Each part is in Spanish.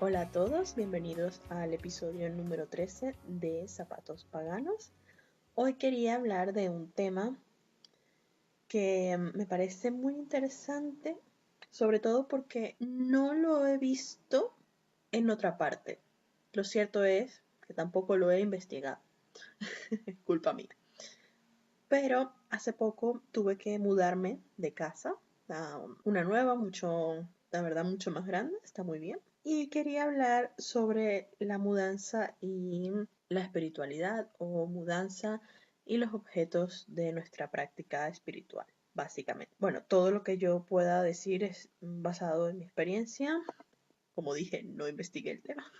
Hola a todos, bienvenidos al episodio número 13 de Zapatos Paganos. Hoy quería hablar de un tema que me parece muy interesante, sobre todo porque no lo he visto en otra parte. Lo cierto es que tampoco lo he investigado, culpa mía. Pero hace poco tuve que mudarme de casa a una nueva, la verdad, mucho más grande, está muy bien. Y quería hablar sobre la mudanza y la espiritualidad o mudanza y los objetos de nuestra práctica espiritual, básicamente. Bueno, todo lo que yo pueda decir es basado en mi experiencia. Como dije, no investigué el tema.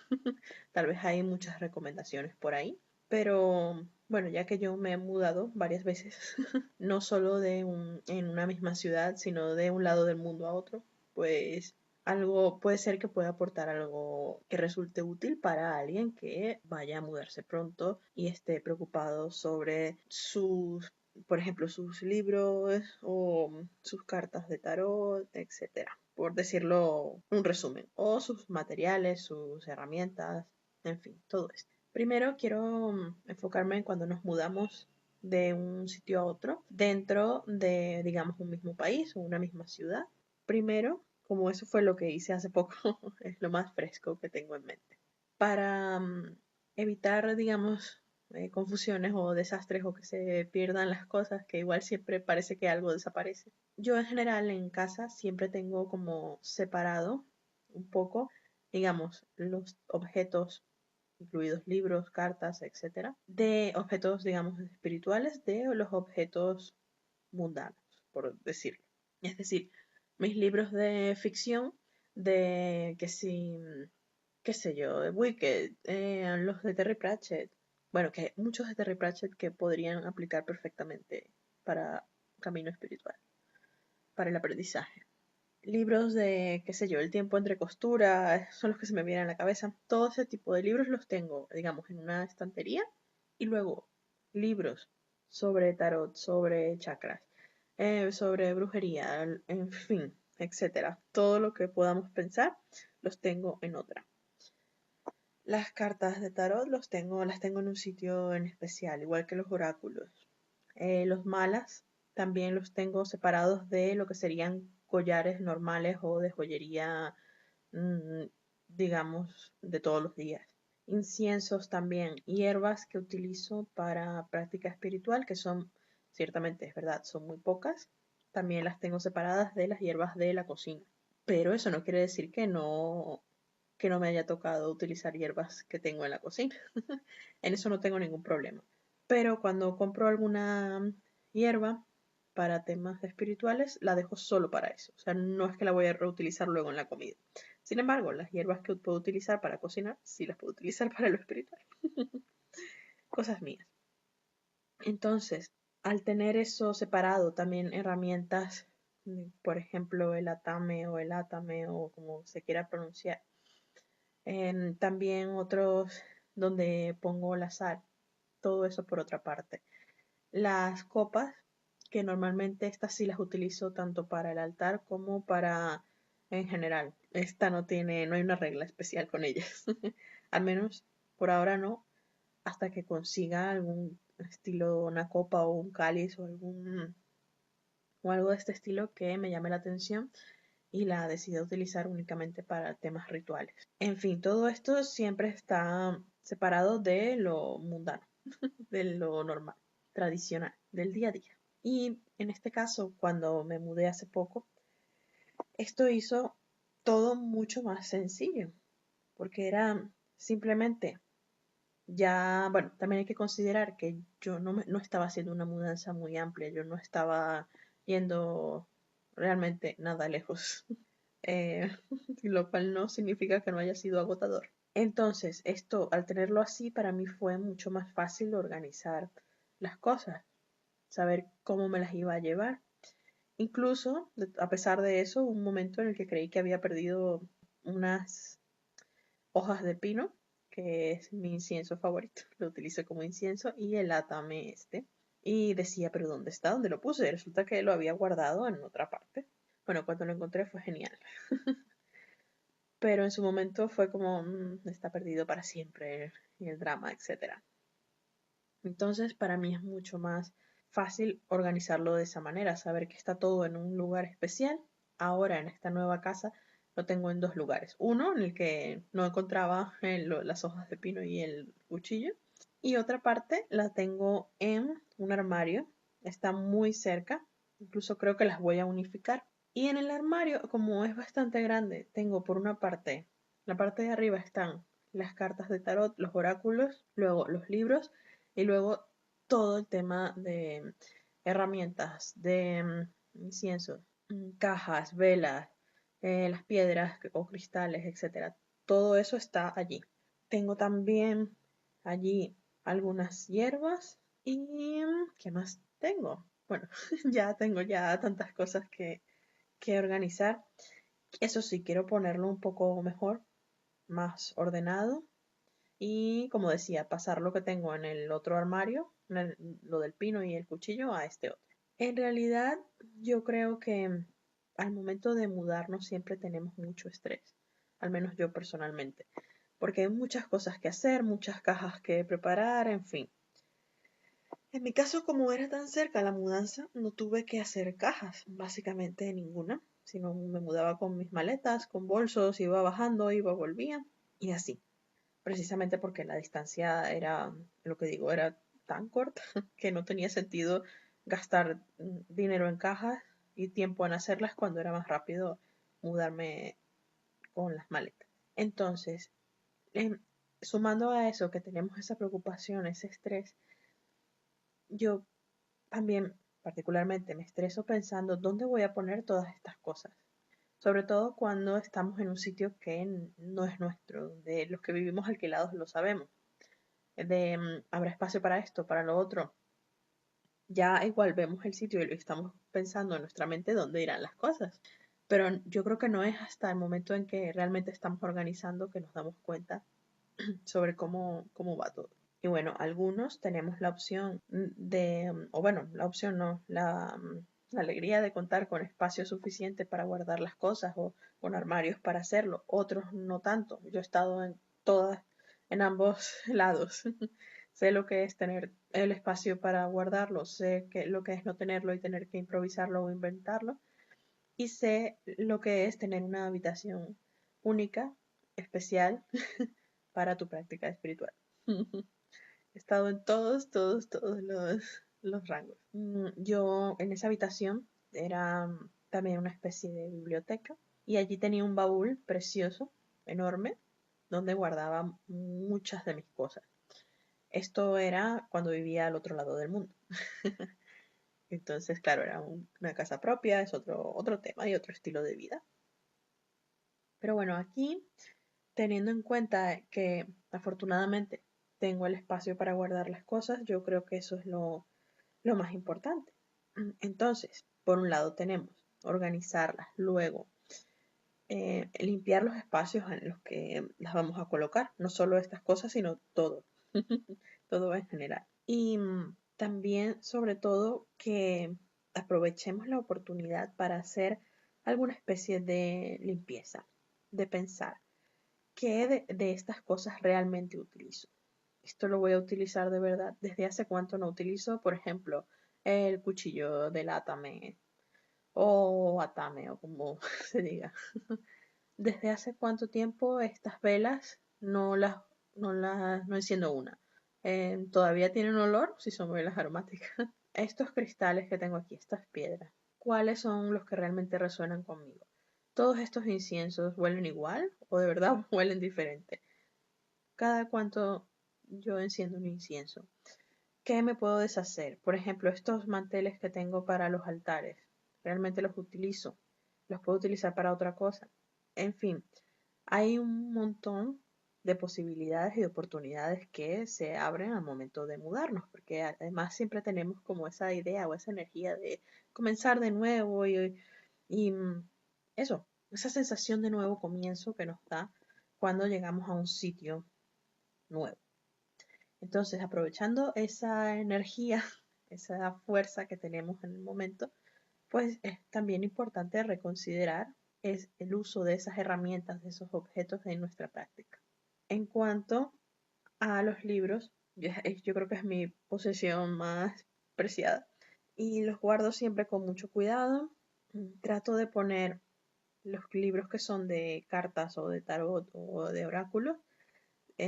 Tal vez hay muchas recomendaciones por ahí. Pero bueno, ya que yo me he mudado varias veces, no solo en una misma ciudad, sino de un lado del mundo a otro, pues algo puede ser que pueda aportar algo que resulte útil para alguien que vaya a mudarse pronto y esté preocupado sobre por ejemplo, sus libros o sus cartas de tarot, etcétera, por decirlo un resumen, o sus materiales, sus herramientas, en fin, todo esto. Primero quiero enfocarme en cuando nos mudamos de un sitio a otro dentro de, digamos, un mismo país o una misma ciudad. Primero, como eso fue lo que hice hace poco, es lo más fresco que tengo en mente. Para evitar, digamos, confusiones o desastres o que se pierdan las cosas, que igual siempre parece que algo desaparece. Yo en general en casa siempre tengo como separado un poco, digamos, los objetos incluidos libros, cartas, etcétera, de objetos, digamos, espirituales, de los objetos mundanos, por decirlo. Es decir, mis libros de ficción, de que si, qué sé yo, de Wicked, los de Terry Pratchett, bueno, que hay muchos de Terry Pratchett que podrían aplicar perfectamente para camino espiritual, para el aprendizaje. Libros de, qué sé yo, El tiempo entre costuras, son los que se me vienen a la cabeza. Todo ese tipo de libros los tengo, digamos, en una estantería. Y luego, libros sobre tarot, sobre chakras, sobre brujería, en fin, etcétera. Todo lo que podamos pensar, los tengo en otra. Las cartas de tarot las tengo en un sitio en especial, igual que los oráculos. Los malas también los tengo separados de lo que serían collares normales o de joyería, mm, digamos, de todos los días. Inciensos también, hierbas que utilizo para práctica espiritual, que son, ciertamente es verdad, son muy pocas. También las tengo separadas de las hierbas de la cocina. Pero eso no quiere decir que no me haya tocado utilizar hierbas que tengo en la cocina. En eso no tengo ningún problema. Pero cuando compro alguna hierba para temas espirituales, la dejo solo para eso. O sea, no es que la voy a reutilizar luego en la comida. Sin embargo, las hierbas que puedo utilizar para cocinar, sí las puedo utilizar para lo espiritual. Cosas mías. Entonces, al tener eso separado, también herramientas, por ejemplo, el atame o el atame o como se quiera pronunciar, también otros donde pongo la sal, todo eso por otra parte. Las copas, que normalmente estas sí las utilizo tanto para el altar como para en general. Esta no hay una regla especial con ellas. Al menos por ahora no, hasta que consiga algún estilo, una copa o un cáliz o algo de este estilo que me llame la atención y la decida utilizar únicamente para temas rituales. En fin, todo esto siempre está separado de lo mundano, de lo normal, tradicional, del día a día. Y en este caso, cuando me mudé hace poco, esto hizo todo mucho más sencillo, porque era simplemente ya, bueno, también hay que considerar que yo no estaba haciendo una mudanza muy amplia, yo no estaba yendo realmente nada lejos. eh, lo cual no significa que no haya sido agotador. Entonces, esto, al tenerlo así, para mí fue mucho más fácil organizar las cosas, saber cómo me las iba a llevar. Incluso, a pesar de eso, un momento en el que creí que había perdido unas hojas de pino, que es mi incienso favorito, lo utilizo como incienso, y el atame este. Y decía, pero ¿dónde está? ¿Dónde lo puse? Y resulta que lo había guardado en otra parte. Bueno, cuando lo encontré fue genial. pero en su momento fue como, está perdido para siempre y el drama, etcétera. Entonces, para mí es mucho más fácil organizarlo de esa manera, saber que está todo en un lugar especial. Ahora, en esta nueva casa, lo tengo en dos lugares. Uno, en el que no encontraba las hojas de pino y el cuchillo. Y otra parte la tengo en un armario. Está muy cerca. Incluso creo que las voy a unificar. Y en el armario, como es bastante grande, tengo por una parte, la parte de arriba están las cartas de tarot, los oráculos, luego los libros y luego todo el tema de herramientas, de incienso, cajas, velas, las piedras o cristales, etcétera. Todo eso está allí. Tengo también allí algunas hierbas y ¿qué más tengo? Bueno, ya tengo ya tantas cosas que organizar. Eso sí, quiero ponerlo un poco mejor, más ordenado y, como decía, pasar lo que tengo en el otro armario, lo del pino y el cuchillo, a este otro. En realidad, yo creo que al momento de mudarnos siempre tenemos mucho estrés, al menos yo personalmente, porque hay muchas cosas que hacer, muchas cajas que preparar, en fin. En mi caso, como era tan cerca la mudanza, no tuve que hacer cajas, básicamente ninguna, sino me mudaba con mis maletas, con bolsos, iba bajando, iba, volvía y así. Precisamente porque la distancia era, lo que digo, era tan corta que no tenía sentido gastar dinero en cajas y tiempo en hacerlas cuando era más rápido mudarme con las maletas. Entonces, em, sumando a eso que tenemos esa preocupación, ese estrés, yo también particularmente me estreso pensando dónde voy a poner todas estas cosas. Sobre todo cuando estamos en un sitio que no es nuestro, donde los que vivimos alquilados lo sabemos. Habrá espacio para esto, para lo otro. Ya igual vemos el sitio y estamos pensando en nuestra mente dónde irán las cosas. Pero yo creo que no es hasta el momento en que realmente estamos organizando que nos damos cuenta sobre cómo va todo. Y bueno, algunos tenemos la opción o bueno, la opción no, la alegría de contar con espacio suficiente para guardar las cosas o con armarios para hacerlo. Otros no tanto. Yo he estado en ambos lados. Sé lo que es tener el espacio para guardarlo, sé lo que es no tenerlo y tener que improvisarlo o inventarlo. Y sé lo que es tener una habitación única, especial, para tu práctica espiritual. He estado en todos los rangos. Yo en esa habitación era también una especie de biblioteca y allí tenía un baúl precioso, enorme, donde guardaba muchas de mis cosas. Esto era cuando vivía al otro lado del mundo. Entonces, claro, era una casa propia, es otro tema y otro estilo de vida. Pero bueno, aquí, teniendo en cuenta que afortunadamente tengo el espacio para guardar las cosas, yo creo que eso es lo más importante. Entonces, por un lado tenemos organizarlas, luego limpiar los espacios en los que las vamos a colocar, no solo estas cosas, sino todo, todo en general. Y también, sobre todo, que aprovechemos la oportunidad para hacer alguna especie de limpieza, de pensar qué de estas cosas realmente utilizo. Esto lo voy a utilizar de verdad. ¿Desde hace cuánto no utilizo, por ejemplo, el cuchillo del atame o atame o como se diga? ¿Desde hace cuánto tiempo estas velas no enciendo una? ¿Todavía tienen olor? Si son velas aromáticas. Estos cristales que tengo aquí, estas piedras, ¿cuáles son los que realmente resuenan conmigo? ¿Todos estos inciensos huelen igual o de verdad huelen diferente? ¿Cada cuánto yo enciendo un incienso? ¿Qué me puedo deshacer? Por ejemplo, estos manteles que tengo para los altares, ¿realmente los utilizo? ¿Los puedo utilizar para otra cosa? En fin, hay un montón de posibilidades y de oportunidades que se abren al momento de mudarnos, porque además siempre tenemos como esa idea o esa energía de comenzar de nuevo y eso, esa sensación de nuevo comienzo que nos da cuando llegamos a un sitio nuevo. Entonces, aprovechando esa energía, esa fuerza que tenemos en el momento, pues es también importante reconsiderar es el uso de esas herramientas, de esos objetos en nuestra práctica. En cuanto a los libros, yo creo que es mi posesión más preciada y los guardo siempre con mucho cuidado. Trato de poner los libros que son de cartas o de tarot o de oráculos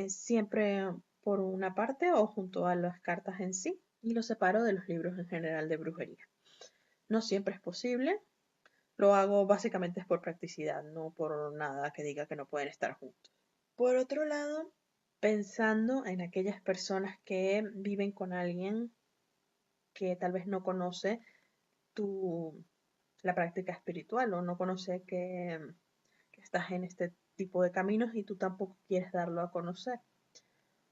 siempre por una parte o junto a las cartas en sí y los separo de los libros en general de brujería. No siempre es posible, lo hago básicamente es por practicidad, no por nada que diga que no pueden estar juntos. Por otro lado, pensando en aquellas personas que viven con alguien que tal vez no conoce tu, la práctica espiritual o no conoce que estás en este tipo de caminos y tú tampoco quieres darlo a conocer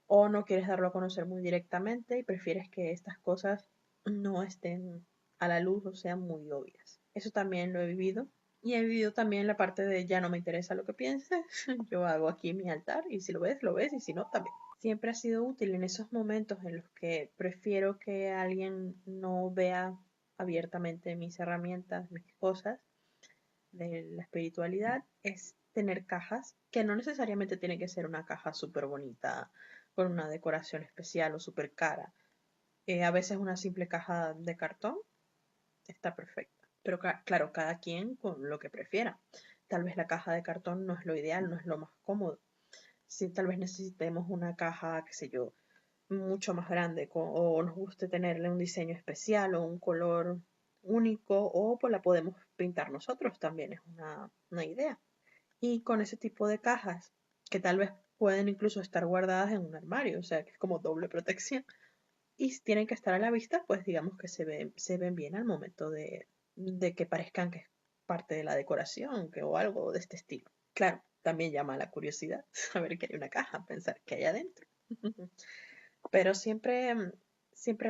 o no quieres darlo a conocer muy directamente y prefieres que estas cosas no estén a la luz o sean muy obvias. Eso también lo he vivido y he vivido también la parte de ya no me interesa lo que pienses, yo hago aquí mi altar y si lo ves y si no, también. Siempre ha sido útil en esos momentos en los que prefiero que alguien no vea abiertamente mis herramientas, mis cosas de la espiritualidad, es tener cajas, que no necesariamente tiene que ser una caja súper bonita, con una decoración especial o súper cara. A veces una simple caja de cartón está perfecta. Pero claro, cada quien con lo que prefiera. Tal vez la caja de cartón no es lo ideal, no es lo más cómodo. Si tal vez necesitemos una caja, qué sé yo, mucho más grande o nos guste tenerle un diseño especial o un color único o pues la podemos pintar nosotros también, es una idea. Y con ese tipo de cajas, que tal vez pueden incluso estar guardadas en un armario, o sea que es como doble protección. Y si tienen que estar a la vista, pues digamos que se ven bien al momento de que parezcan que es parte de la decoración o algo de este estilo. Claro, también llama la curiosidad saber que hay una caja, pensar que hay adentro. Pero siempre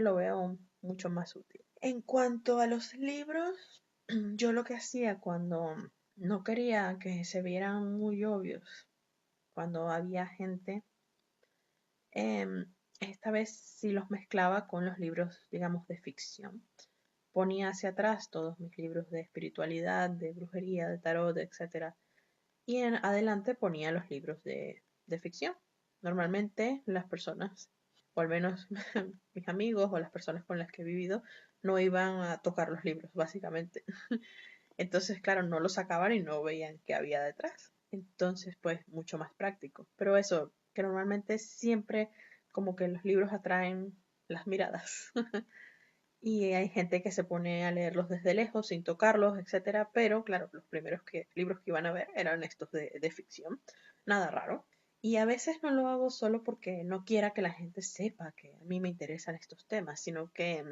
lo veo mucho más útil. En cuanto a los libros, yo lo que hacía cuando no quería que se vieran muy obvios, cuando había gente, esta vez sí los mezclaba con los libros, digamos, de ficción. Ponía hacia atrás todos mis libros de espiritualidad, de brujería, de tarot, etcétera, y en adelante ponía los libros de ficción. Normalmente las personas, o al menos mis amigos o las personas con las que he vivido, no iban a tocar los libros, básicamente. Entonces, claro, no los sacaban y no veían qué había detrás. Entonces, pues, mucho más práctico. Pero eso, que normalmente siempre como que los libros atraen las miradas. Y hay gente que se pone a leerlos desde lejos, sin tocarlos, etcétera. Pero claro, los primeros libros que iban a ver eran estos de ficción. Nada raro. Y a veces no lo hago solo porque no quiera que la gente sepa que a mí me interesan estos temas, sino que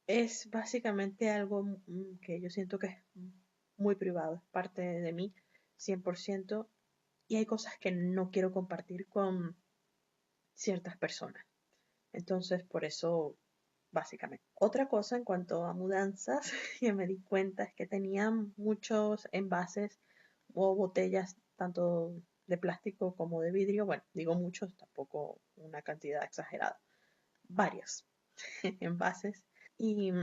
es básicamente algo que yo siento que es muy privado, es parte de mí 100%, y hay cosas que no quiero compartir con ciertas personas. Entonces, por eso, básicamente. Otra cosa en cuanto a mudanzas que me di cuenta es que tenía muchos envases o botellas, tanto de plástico como de vidrio. Bueno, digo muchos, tampoco una cantidad exagerada. Varios envases. Y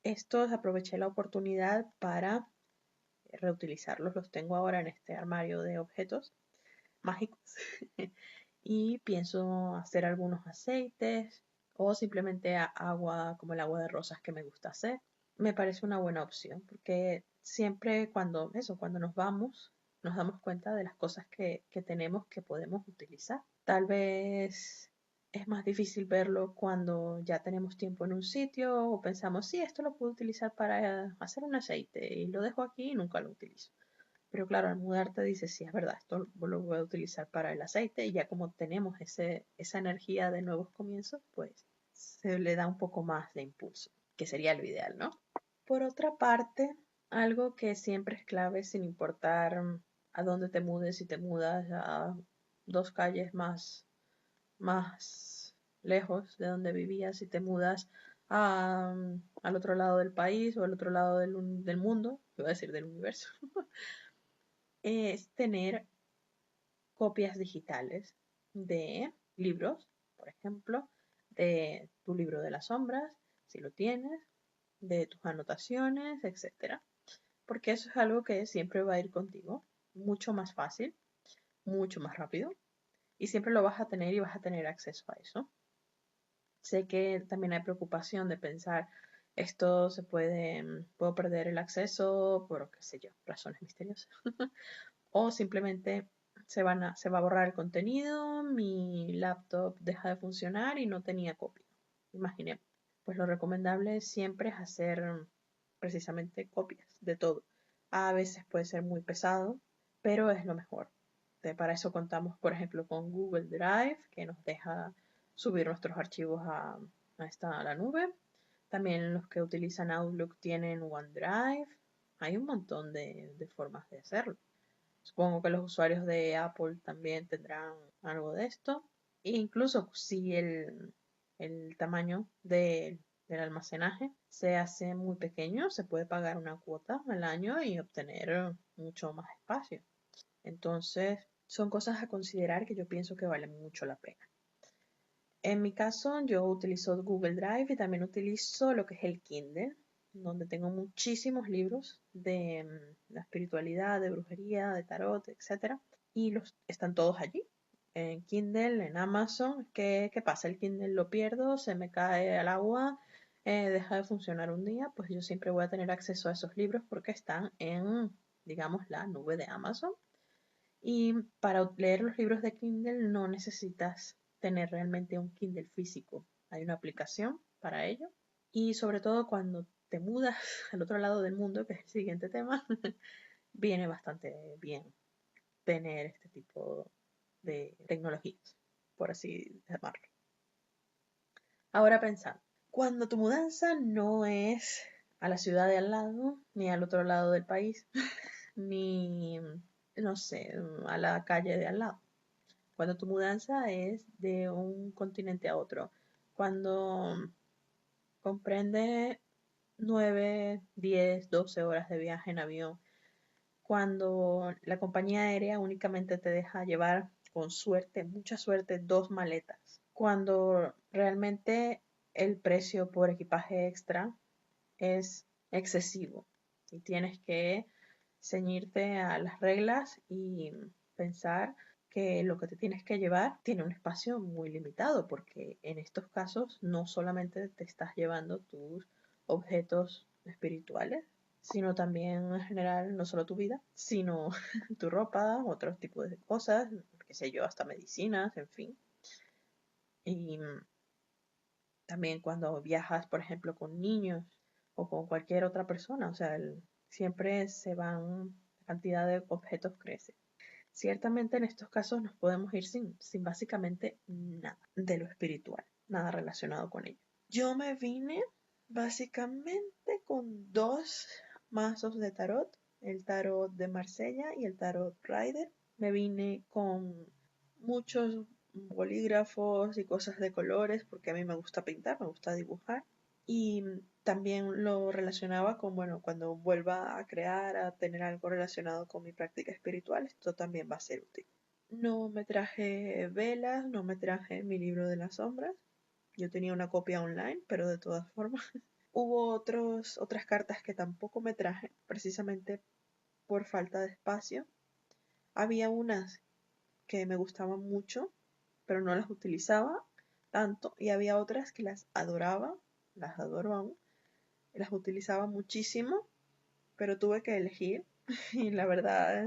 estos aproveché la oportunidad para reutilizarlos. Los tengo ahora en este armario de objetos mágicos. Y pienso hacer algunos aceites o simplemente agua como el agua de rosas que me gusta hacer. Me parece una buena opción porque siempre cuando nos vamos, nos damos cuenta de las cosas que tenemos que podemos utilizar. Tal vez es más difícil verlo cuando ya tenemos tiempo en un sitio o pensamos, sí, esto lo puedo utilizar para hacer un aceite y lo dejo aquí y nunca lo utilizo. Pero claro, al mudarte dices, sí, es verdad, esto lo voy a utilizar para el aceite y ya como tenemos esa energía de nuevos comienzos, pues se le da un poco más de impulso, que sería lo ideal, ¿no? Por otra parte, algo que siempre es clave sin importar a dónde te mudes, si te mudas a 2 calles más lejos de donde vivías, si te mudas al otro lado del país o al otro lado del mundo, iba a decir del universo, es tener copias digitales de libros, por ejemplo, de tu libro de las sombras, si lo tienes, de tus anotaciones, etcétera. porque eso es algo que siempre va a ir contigo, mucho más fácil, mucho más rápido, y siempre lo vas a tener y vas a tener acceso a eso. Sé que también hay preocupación de pensar, esto se puede, puedo perder el acceso por, qué sé yo, razones misteriosas. O simplemente se va a borrar el contenido, mi laptop deja de funcionar y no tenía copia. Imaginemos. Pues lo recomendable siempre es hacer precisamente copias de todo. A veces puede ser muy pesado, pero es lo mejor. Para eso contamos, por ejemplo, con Google Drive, que nos deja subir nuestros archivos a la nube. También los que utilizan Outlook tienen OneDrive. Hay un montón de formas de hacerlo. Supongo que los usuarios de Apple también tendrán algo de esto. E incluso si el tamaño del almacenaje se hace muy pequeño, se puede pagar una cuota al año y obtener mucho más espacio. Entonces, son cosas a considerar que yo pienso que valen mucho la pena. En mi caso, yo utilizo Google Drive y también utilizo lo que es el Kindle, donde tengo muchísimos libros de la espiritualidad, de brujería, de tarot, etcétera. Y están todos allí, en Kindle, en Amazon. ¿Qué pasa? El Kindle lo pierdo, se me cae al agua, deja de funcionar un día, pues yo siempre voy a tener acceso a esos libros porque están en, digamos, la nube de Amazon. Y para leer los libros de Kindle no necesitas tener realmente un Kindle físico. Hay una aplicación para ello. Y sobre todo cuando te mudas al otro lado del mundo, que es el siguiente tema, viene bastante bien tener este tipo de tecnologías, por así llamarlo. Ahora pensando, cuando tu mudanza no es a la ciudad de al lado, ni al otro lado del país, ni, no sé, a la calle de al lado. Cuando tu mudanza es de un continente a otro. Cuando comprende 9, 10, 12 horas de viaje en avión. Cuando la compañía aérea únicamente te deja llevar con suerte, mucha suerte, 2 maletas. Cuando realmente el precio por equipaje extra es excesivo y tienes que ceñirte a las reglas y pensar que lo que te tienes que llevar tiene un espacio muy limitado, porque en estos casos no solamente te estás llevando tus objetos espirituales, sino también en general no solo tu vida, sino tu ropa, otros tipos de cosas, qué sé yo, hasta medicinas, en fin. Y también cuando viajas, por ejemplo, con niños o con cualquier otra persona, o sea, siempre se van, la cantidad de objetos crece. Ciertamente en estos casos nos podemos ir sin básicamente nada de lo espiritual, nada relacionado con ello. Yo me vine básicamente con 2 mazos de tarot, el tarot de Marsella y el tarot Rider. Me vine con muchos bolígrafos y cosas de colores porque a mí me gusta pintar, me gusta dibujar. Y también lo relacionaba con, bueno, cuando vuelva a crear, a tener algo relacionado con mi práctica espiritual, esto también va a ser útil. No me traje velas, no me traje mi libro de las sombras. Yo tenía una copia online, pero de todas formas. Hubo otras cartas que tampoco me traje, precisamente por falta de espacio. Había unas que me gustaban mucho, pero no las utilizaba tanto, y había otras que las adoro aún, las utilizaba muchísimo, pero tuve que elegir y la verdad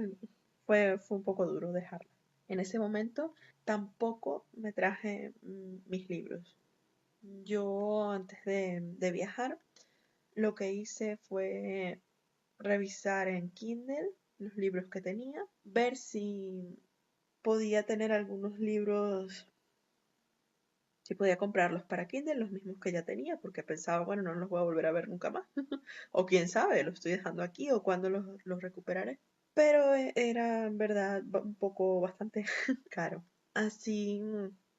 fue un poco duro dejarla. En ese momento tampoco me traje mis libros. Yo antes de viajar lo que hice fue revisar en Kindle los libros que tenía, ver si podía tener algunos libros, si podía comprarlos para Kindle, los mismos que ya tenía, porque pensaba, bueno, no los voy a volver a ver nunca más. O quién sabe, los estoy dejando aquí o cuándo los recuperaré. Pero era en verdad un poco bastante caro. Así,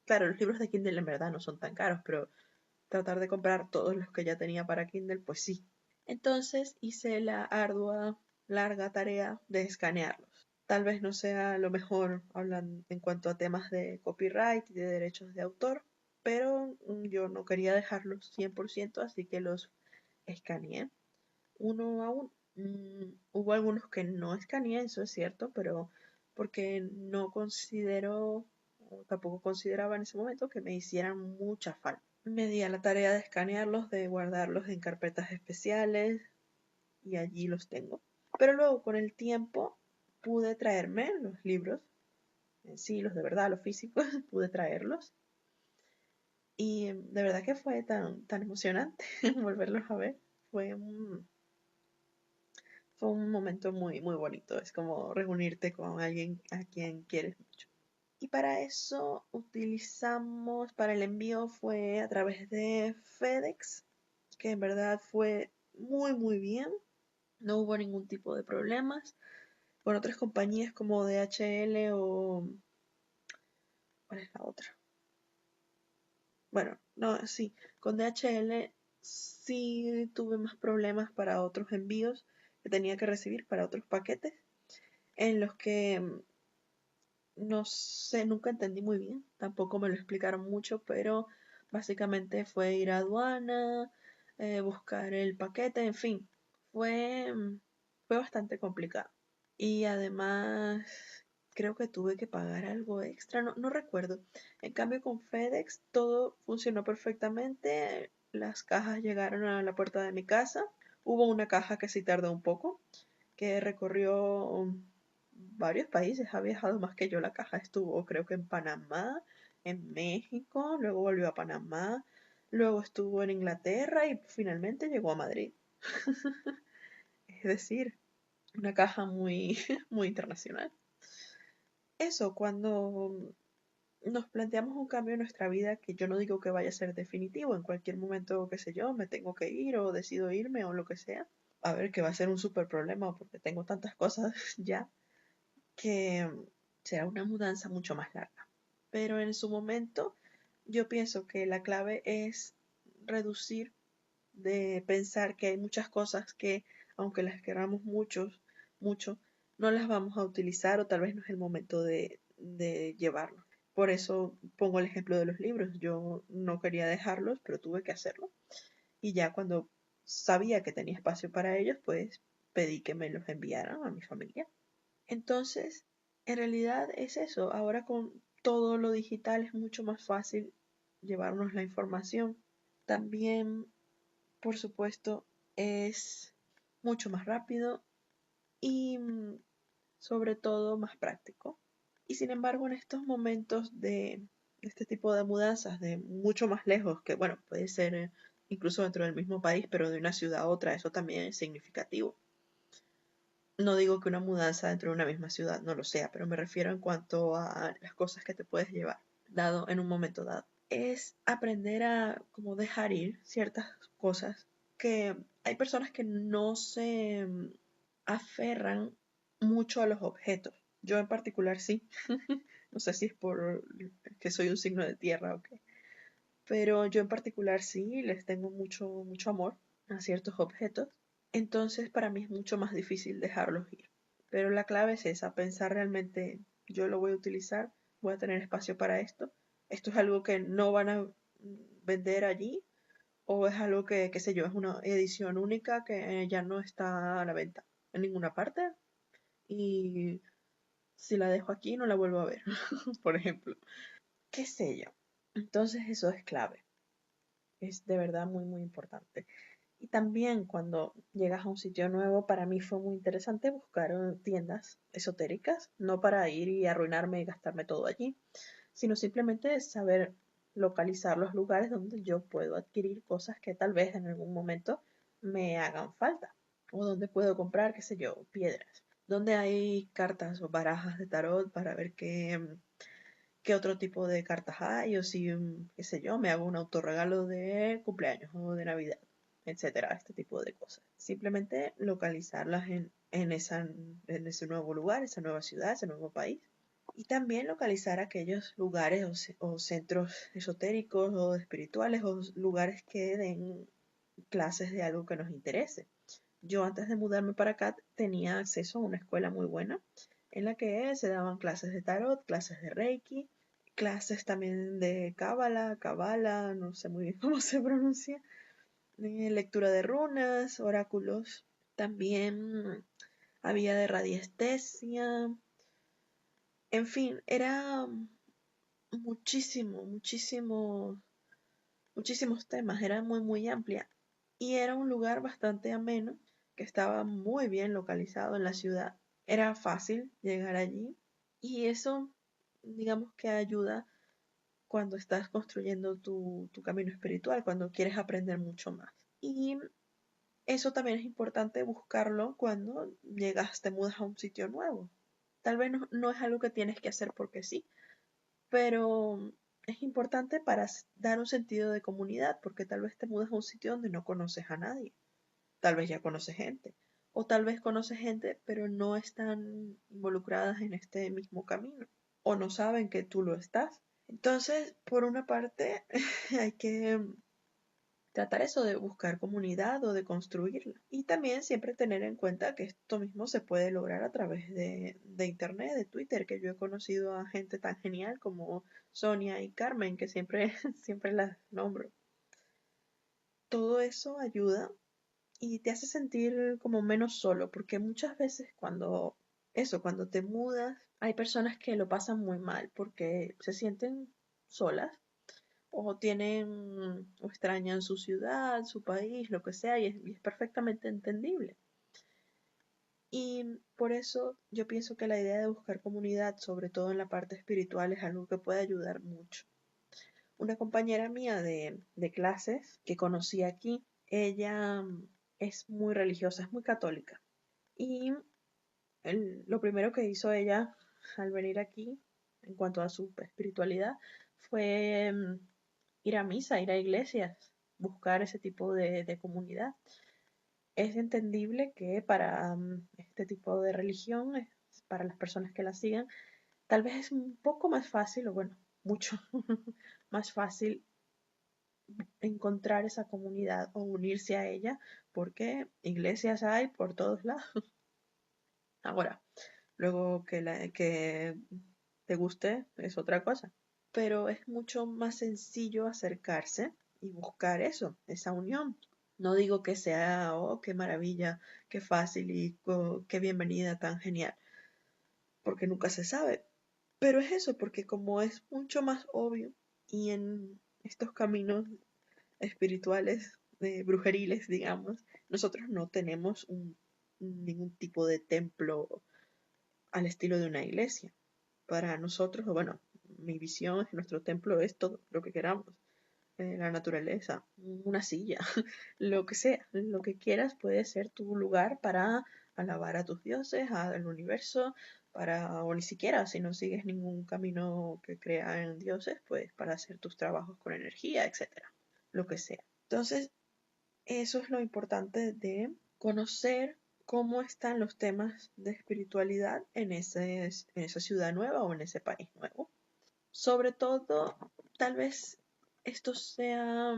claro, los libros de Kindle en verdad no son tan caros, pero tratar de comprar todos los que ya tenía para Kindle, pues sí. Entonces hice la ardua, larga tarea de escanearlos. Tal vez no sea lo mejor hablan en cuanto a temas de copyright y de derechos de autor, pero yo no quería dejarlos 100%, así que los escaneé uno a uno. Hubo algunos que no escaneé, eso es cierto, pero porque no considero, o tampoco consideraba en ese momento que me hicieran mucha falta. Me di a la tarea de escanearlos, de guardarlos en carpetas especiales y allí los tengo. Pero luego con el tiempo pude traerme los libros, en sí, los de verdad, los físicos, pude traerlos. Y de verdad que fue tan emocionante volverlos a ver. Fue un, fue un momento muy bonito. Es como reunirte con alguien a quien quieres mucho. Y para eso utilizamos, para el envío fue a través de FedEx, que en verdad fue muy bien. No hubo ningún tipo de problemas. Con otras compañías como DHL o... ¿Cuál es la otra? Bueno, no, sí, con DHL sí tuve más problemas para otros envíos que tenía que recibir para otros paquetes en los que no sé, nunca entendí muy bien, tampoco me lo explicaron mucho, pero básicamente fue ir a aduana, buscar el paquete, en fin, fue bastante complicado. Y además creo que tuve que pagar algo extra, no recuerdo. En cambio con FedEx todo funcionó perfectamente, las cajas llegaron a la puerta de mi casa, hubo una caja que sí tardó un poco, que recorrió varios países, ha viajado más que yo. La caja estuvo creo que en Panamá, en México, luego volvió a Panamá, luego estuvo en Inglaterra y finalmente llegó a Madrid. Es decir, una caja muy, muy internacional. Eso, cuando nos planteamos un cambio en nuestra vida, que yo no digo que vaya a ser definitivo, en cualquier momento, qué sé yo, me tengo que ir o decido irme o lo que sea, a ver, que va a ser un súper problema porque tengo tantas cosas ya, que será una mudanza mucho más larga. Pero en su momento yo pienso que la clave es reducir de pensar que hay muchas cosas que, aunque las queramos mucho, no las vamos a utilizar o tal vez no es el momento de llevarlos. Por eso pongo el ejemplo de los libros. Yo no quería dejarlos, pero tuve que hacerlo. Y ya cuando sabía que tenía espacio para ellos, pues pedí que me los enviaran a mi familia. Entonces, en realidad es eso. Ahora con todo lo digital es mucho más fácil llevarnos la información. También, por supuesto, es mucho más rápido y sobre todo más práctico. Y sin embargo, en estos momentos de este tipo de mudanzas, de mucho más lejos, que bueno, puede ser incluso dentro del mismo país, pero de una ciudad a otra, eso también es significativo. No digo que una mudanza dentro de una misma ciudad no lo sea, pero me refiero en cuanto a las cosas que te puedes llevar, dado en un momento dado. Es aprender a como dejar ir ciertas cosas que hay personas que no se aferran mucho a los objetos. Yo en particular sí. No sé si es por que soy un signo de tierra o qué. Pero yo en particular sí les tengo mucho amor a ciertos objetos. Entonces para mí es mucho más difícil dejarlos ir. Pero la clave es esa, pensar realmente, yo lo voy a utilizar, voy a tener espacio para esto. Esto es algo que no van a vender allí o es algo que, qué sé yo, es una edición única que ya no está a la venta en ninguna parte y si la dejo aquí no la vuelvo a ver, por ejemplo. ¿Qué sé yo? Entonces eso es clave. Es de verdad muy importante. Y también cuando llegas a un sitio nuevo, para mí fue muy interesante buscar tiendas esotéricas, no para ir y arruinarme y gastarme todo allí, sino simplemente saber localizar los lugares donde yo puedo adquirir cosas que tal vez en algún momento me hagan falta, o donde puedo comprar, qué sé yo, piedras, donde hay cartas o barajas de tarot para ver qué otro tipo de cartas hay, o si, qué sé yo, me hago un autorregalo de cumpleaños o de Navidad, etcétera, este tipo de cosas. Simplemente localizarlas en ese nuevo lugar, esa nueva ciudad, ese nuevo país. Y también localizar aquellos lugares o centros esotéricos o espirituales o lugares que den clases de algo que nos interese. Yo antes de mudarme para acá tenía acceso a una escuela muy buena en la que se daban clases de tarot, clases de Reiki, clases también de Kabbalah, no sé muy bien cómo se pronuncia, lectura de runas, oráculos. También había de radiestesia. En fin, era muchísimos temas, era muy amplia. Y era un lugar bastante ameno, que estaba muy bien localizado en la ciudad. Era fácil llegar allí y eso, digamos que ayuda cuando estás construyendo tu camino espiritual, cuando quieres aprender mucho más. Y eso también es importante buscarlo cuando llegas, te mudas a un sitio nuevo. Tal vez no es algo que tienes que hacer porque sí, pero es importante para dar un sentido de comunidad, porque tal vez te mudas a un sitio donde no conoces a nadie, tal vez ya conoces gente, o tal vez conoces gente, pero no están involucradas en este mismo camino, o no saben que tú lo estás. Entonces, por una parte, hay que tratar eso de buscar comunidad o de construirla. Y también siempre tener en cuenta que esto mismo se puede lograr a través de internet, de Twitter, que yo he conocido a gente tan genial como Sonia y Carmen, que siempre, siempre las nombro. Todo eso ayuda y te hace sentir como menos solo, porque muchas veces cuando te mudas, hay personas que lo pasan muy mal porque se sienten solas o tienen o extrañan su ciudad, su país, lo que sea, y es perfectamente entendible. Y por eso yo pienso que la idea de buscar comunidad, sobre todo en la parte espiritual, es algo que puede ayudar mucho. Una compañera mía de clases que conocí aquí, ella es muy religiosa, es muy católica. Y lo primero que hizo ella al venir aquí, en cuanto a su espiritualidad, fue ir a misa, ir a iglesias, buscar ese tipo de comunidad. Es entendible que para este tipo de religión, para las personas que la sigan, tal vez es un poco más fácil, o bueno, mucho más fácil encontrar esa comunidad o unirse a ella, porque iglesias hay por todos lados. Ahora, luego que te guste es otra cosa, pero es mucho más sencillo acercarse y buscar eso, esa unión. No digo que sea, oh, qué maravilla, qué fácil y qué bienvenida tan genial, porque nunca se sabe. Pero es eso, porque como es mucho más obvio y en estos caminos espirituales, brujeriles, digamos, nosotros no tenemos ningún tipo de templo al estilo de una iglesia. Para nosotros, bueno, mi visión es que nuestro templo es todo lo que queramos. La naturaleza, una silla, lo que sea, lo que quieras puede ser tu lugar para alabar a tus dioses, al universo, o ni siquiera si no sigues ningún camino que crea en dioses, pues para hacer tus trabajos con energía, etcétera, lo que sea. Entonces, eso es lo importante de conocer cómo están los temas de espiritualidad en esa ciudad nueva o en ese país nuevo. Sobre todo, tal vez esto sea,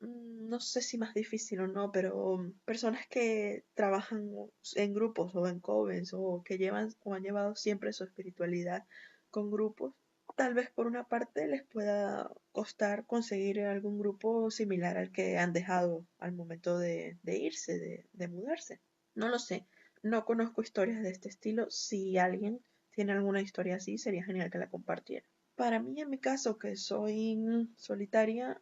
no sé si más difícil o no, pero personas que trabajan en grupos o en covens o que llevan o han llevado siempre su espiritualidad con grupos, tal vez por una parte les pueda costar conseguir algún grupo similar al que han dejado al momento de irse, de mudarse. No lo sé, no conozco historias de este estilo. Si alguien tiene alguna historia así, sería genial que la compartiera. Para mí, en mi caso, que soy solitaria,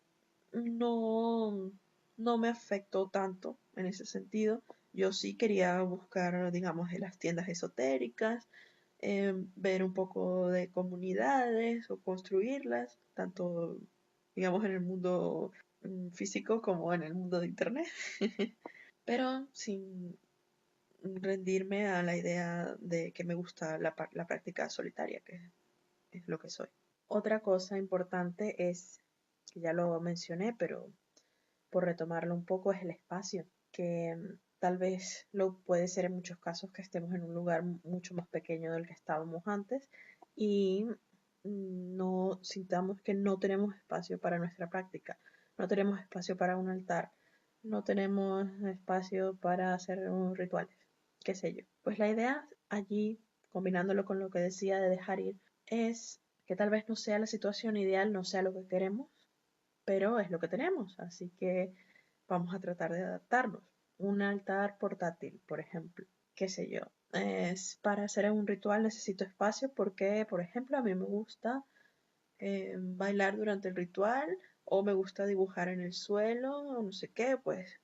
no, no me afectó tanto en ese sentido. Yo sí quería buscar, digamos, en las tiendas esotéricas, ver un poco de comunidades o construirlas, tanto, digamos, en el mundo físico como en el mundo de internet, pero sin rendirme a la idea de que me gusta la práctica solitaria, que es lo que soy. Otra cosa importante es, que ya lo mencioné, pero por retomarlo un poco, es el espacio, que tal vez lo puede ser en muchos casos que estemos en un lugar mucho más pequeño del que estábamos antes y no sintamos que no tenemos espacio para nuestra práctica, no tenemos espacio para un altar, no tenemos espacio para hacer rituales, qué sé yo. Pues la idea allí, combinándolo con lo que decía de dejar ir, es que tal vez no sea la situación ideal, no sea lo que queremos, pero es lo que tenemos, así que vamos a tratar de adaptarnos. un altar portátil, por ejemplo, qué sé yo. Para hacer un ritual necesito espacio porque, por ejemplo, a mí me gusta bailar durante el ritual o me gusta dibujar en el suelo o no sé qué, pues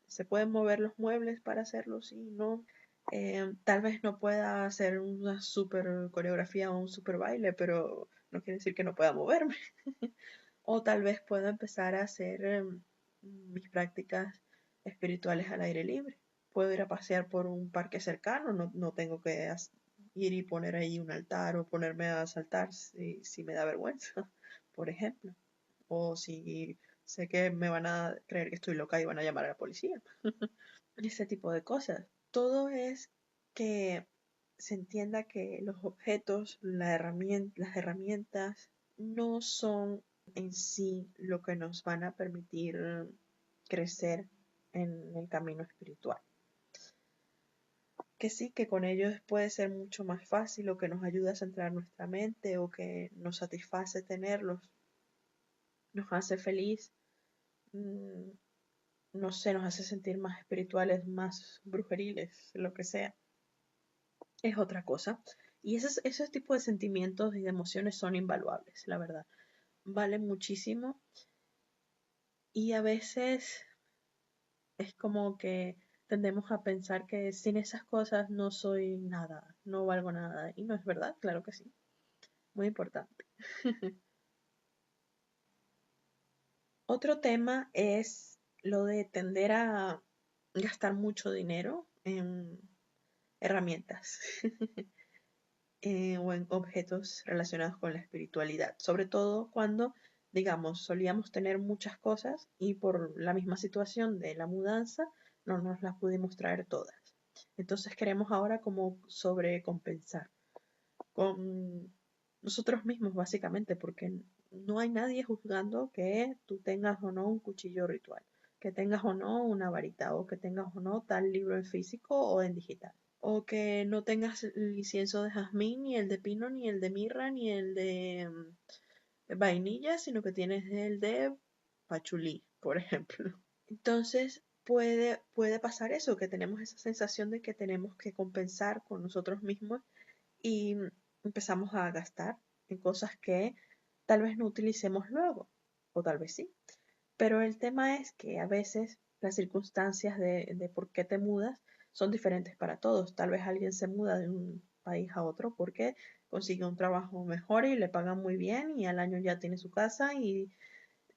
se pueden mover los muebles para hacerlo, sí, no. Tal vez no pueda hacer una super coreografía o un super baile, pero no quiere decir que no pueda moverme. O tal vez pueda empezar a hacer mis prácticas espirituales al aire libre. Puedo ir a pasear por un parque cercano, no tengo que ir y poner ahí un altar o ponerme a saltar si me da vergüenza, por ejemplo. O si sé que me van a creer que estoy loca y van a llamar a la policía. Ese tipo de cosas. Todo es que se entienda que los objetos, las herramientas, no son en sí lo que nos van a permitir crecer en el camino espiritual. Que sí, que con ellos puede ser mucho más fácil o que nos ayuda a centrar nuestra mente o que nos satisface tenerlos, nos hace feliz, mm, no sé, nos hace sentir más espirituales, más brujeriles, lo que sea. Es otra cosa. Y esos tipos de sentimientos y de emociones son invaluables, la verdad. Valen muchísimo y a veces es como que tendemos a pensar que sin esas cosas no soy nada, no valgo nada. Y no es verdad, claro que sí. Muy importante. Otro tema es lo de tender a gastar mucho dinero en herramientas. O en objetos relacionados con la espiritualidad, sobre todo cuando, digamos, solíamos tener muchas cosas y por la misma situación de la mudanza no nos las pudimos traer todas. Entonces queremos ahora como sobrecompensar con nosotros mismos básicamente, porque no hay nadie juzgando que tú tengas o no un cuchillo ritual, que tengas o no una varita o que tengas o no tal libro en físico o en digital o que no tengas el incienso de jazmín, ni el de pino, ni el de mirra, ni el de vainilla, sino que tienes el de pachulí, por ejemplo. Entonces puede pasar eso, que tenemos esa sensación de que tenemos que compensar con nosotros mismos y empezamos a gastar en cosas que tal vez no utilicemos luego, o tal vez sí. Pero el tema es que a veces las circunstancias de por qué te mudas son diferentes para todos. Tal vez alguien se muda de un país a otro porque consigue un trabajo mejor y le pagan muy bien y al año ya tiene su casa y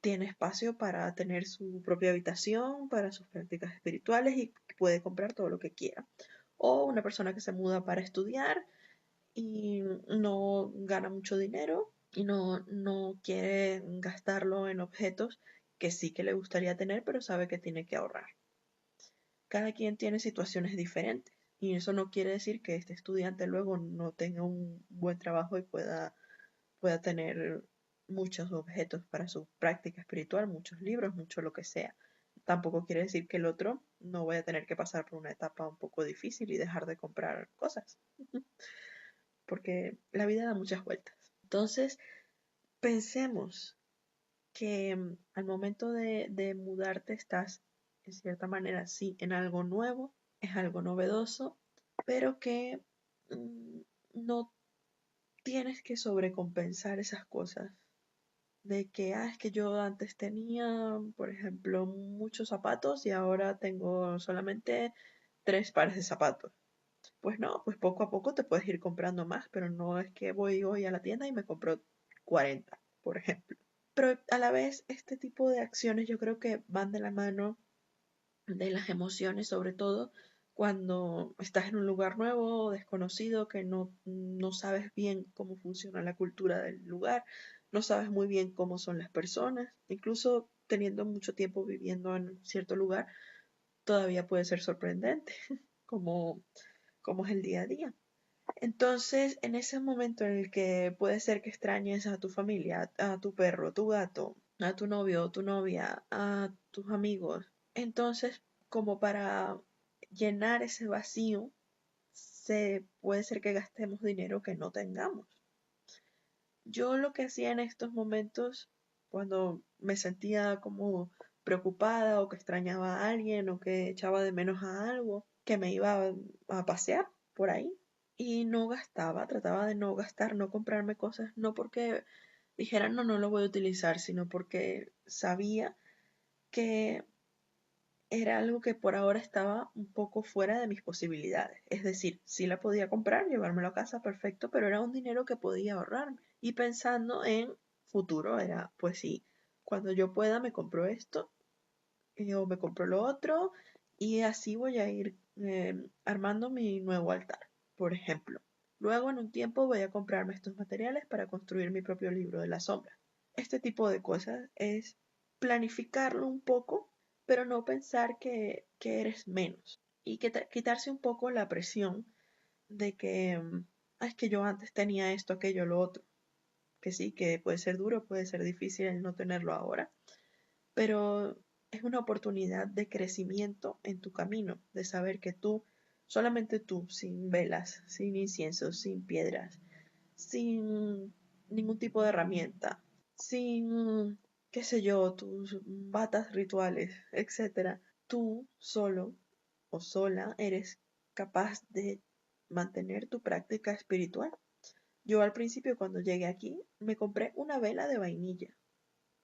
tiene espacio para tener su propia habitación, para sus prácticas espirituales y puede comprar todo lo que quiera. O una persona que se muda para estudiar y no gana mucho dinero y no quiere gastarlo en objetos que sí que le gustaría tener, pero sabe que tiene que ahorrar. Cada quien tiene situaciones diferentes y eso no quiere decir que este estudiante luego no tenga un buen trabajo y pueda tener muchos objetos para su práctica espiritual, muchos libros, mucho lo que sea. Tampoco quiere decir que el otro no vaya a tener que pasar por una etapa un poco difícil y dejar de comprar cosas, porque la vida da muchas vueltas. Entonces, pensemos que al momento de mudarte estás, en cierta manera, sí, en algo nuevo, es algo novedoso, pero que no tienes que sobrecompensar esas cosas. De que, es que yo antes tenía, por ejemplo, muchos zapatos y ahora tengo solamente 3 pares de zapatos. Pues no, pues poco a poco te puedes ir comprando más, pero no es que voy hoy a la tienda y me compro 40, por ejemplo. Pero a la vez, este tipo de acciones yo creo que van de la mano de las emociones, sobre todo cuando estás en un lugar nuevo o desconocido que no sabes bien cómo funciona la cultura del lugar, no sabes muy bien cómo son las personas, incluso teniendo mucho tiempo viviendo en cierto lugar, todavía puede ser sorprendente como, como es el día a día. Entonces, en ese momento en el que puede ser que extrañes a tu familia, a tu perro, a tu gato, a tu novio, tu novia, a tus amigos, entonces, como para llenar ese vacío, se puede ser que gastemos dinero que no tengamos. Yo lo que hacía en estos momentos, cuando me sentía como preocupada o que extrañaba a alguien o que echaba de menos a algo, que me iba a pasear por ahí y no gastaba, trataba de no gastar, no comprarme cosas, no porque dijera no, no lo voy a utilizar, sino porque sabía que era algo que por ahora estaba un poco fuera de mis posibilidades. Es decir, sí la podía comprar, llevármelo a casa, perfecto, pero era un dinero que podía ahorrarme. Y pensando en futuro, era, pues sí, cuando yo pueda me compro esto o me compro lo otro y así voy a ir armando mi nuevo altar, por ejemplo. Luego en un tiempo voy a comprarme estos materiales para construir mi propio libro de la sombra. Este tipo de cosas es planificarlo un poco, pero no pensar que eres menos y quitarse un poco la presión de que es que yo antes tenía esto, aquello, lo otro. Que sí, que puede ser duro, puede ser difícil el no tenerlo ahora, pero es una oportunidad de crecimiento en tu camino, de saber que tú, solamente tú, sin velas, sin incienso, sin piedras, sin ningún tipo de herramienta, sin, qué sé yo, tus batas rituales, etcétera, tú solo o sola eres capaz de mantener tu práctica espiritual. Yo al principio cuando llegué aquí me compré una vela de vainilla,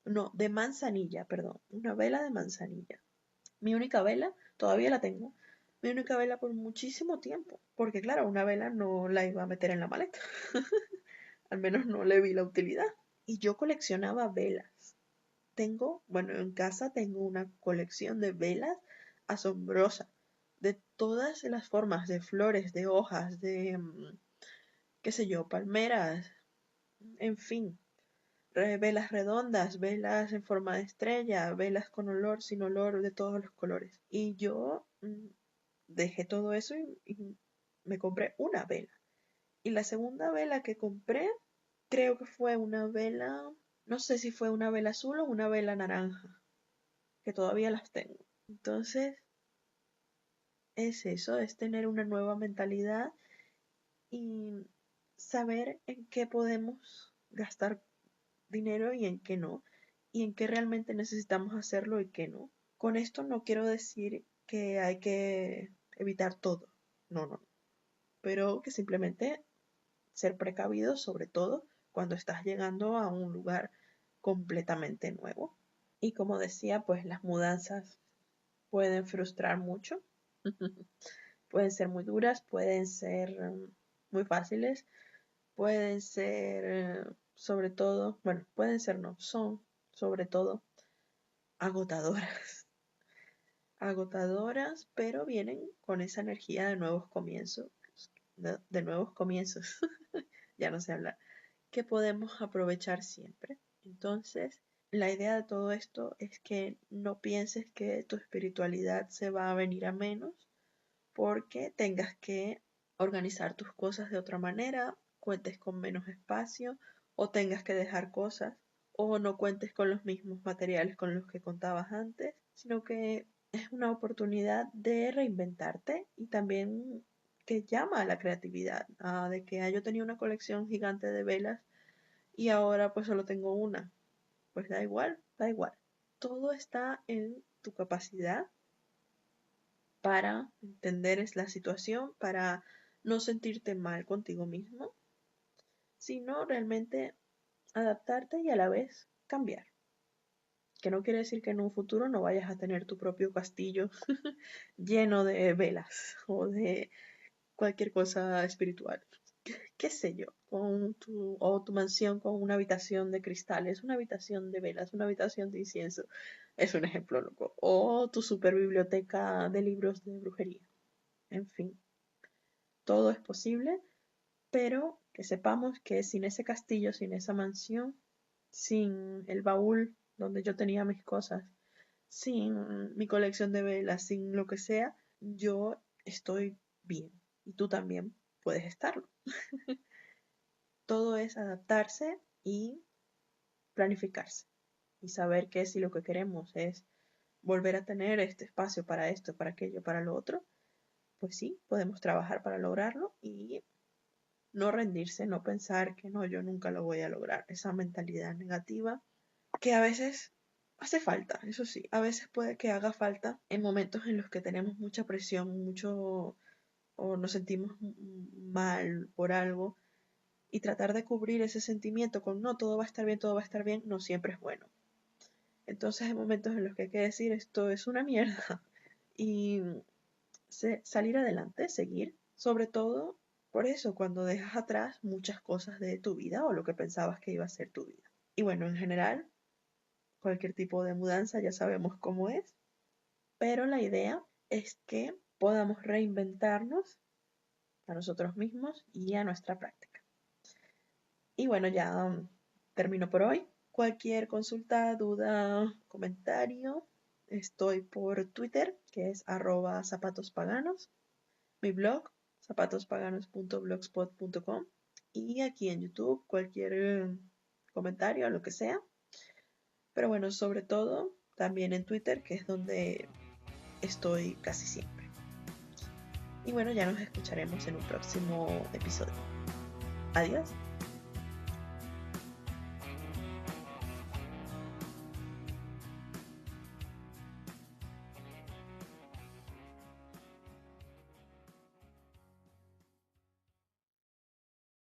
no, de manzanilla, perdón, una vela de manzanilla. Mi única vela, todavía la tengo, mi única vela por muchísimo tiempo, porque claro, una vela no la iba a meter en la maleta, al menos no le vi la utilidad. Y yo coleccionaba velas. Tengo, bueno, en casa tengo una colección de velas asombrosa, de todas las formas, de flores, de hojas, de, qué sé yo, palmeras, en fin, velas redondas, velas en forma de estrella, velas con olor, sin olor, de todos los colores. Y yo dejé todo eso y me compré una vela. Y la segunda vela que compré, creo que fue una vela, no sé si fue una vela azul o una vela naranja, que todavía las tengo. Entonces, es eso, es tener una nueva mentalidad y saber en qué podemos gastar dinero y en qué no, y en qué realmente necesitamos hacerlo y qué no. Con esto no quiero decir que hay que evitar todo, no, no, pero que simplemente ser precavido sobre todo cuando estás llegando a un lugar completamente nuevo. Y como decía, pues las mudanzas pueden frustrar mucho, pueden ser muy duras, pueden ser muy fáciles, pueden ser sobre todo, bueno, pueden ser no, son sobre todo agotadoras. Agotadoras, pero vienen con esa energía de nuevos comienzos, de nuevos comienzos, ya no sé hablar, que podemos aprovechar siempre. Entonces, la idea de todo esto es que no pienses que tu espiritualidad se va a venir a menos porque tengas que organizar tus cosas de otra manera, cuentes con menos espacio o tengas que dejar cosas o no cuentes con los mismos materiales con los que contabas antes, sino que es una oportunidad de reinventarte y también que llama a la creatividad, de que yo tenía una colección gigante de velas y ahora pues solo tengo una. Pues da igual, da igual. Todo está en tu capacidad para entender la situación, para no sentirte mal contigo mismo, sino realmente adaptarte y a la vez cambiar. Que no quiere decir que en un futuro no vayas a tener tu propio castillo lleno de velas o de cualquier cosa espiritual. ¿Qué sé yo? O tu mansión con una habitación de cristales, una habitación de velas, una habitación de incienso. Es un ejemplo loco. O tu super biblioteca de libros de brujería. En fin, todo es posible, pero que sepamos que sin ese castillo, sin esa mansión, sin el baúl donde yo tenía mis cosas, sin mi colección de velas, sin lo que sea, yo estoy bien y tú también puedes estarlo. Todo es adaptarse y planificarse y saber que si lo que queremos es volver a tener este espacio para esto, para aquello, para lo otro, pues sí, podemos trabajar para lograrlo y no rendirse, no pensar que no, yo nunca lo voy a lograr. Esa mentalidad negativa que a veces hace falta, eso sí, a veces puede que haga falta en momentos en los que tenemos mucha presión, mucho o nos sentimos mal por algo y tratar de cubrir ese sentimiento con no, todo va a estar bien, todo va a estar bien, no siempre es bueno. Entonces hay momentos en los que hay que decir esto es una mierda y salir adelante, seguir, sobre todo por eso, cuando dejas atrás muchas cosas de tu vida o lo que pensabas que iba a ser tu vida. Y bueno, en general, cualquier tipo de mudanza ya sabemos cómo es, pero la idea es que podamos reinventarnos a nosotros mismos y a nuestra práctica. Y bueno, ya termino por hoy. Cualquier consulta, duda, comentario, estoy por Twitter, que es @zapatospaganos, mi blog, zapatospaganos.blogspot.com, y aquí en YouTube, cualquier comentario, lo que sea. Pero bueno, sobre todo también en Twitter, que es donde estoy casi siempre. Y bueno, ya nos escucharemos en un próximo episodio. Adiós.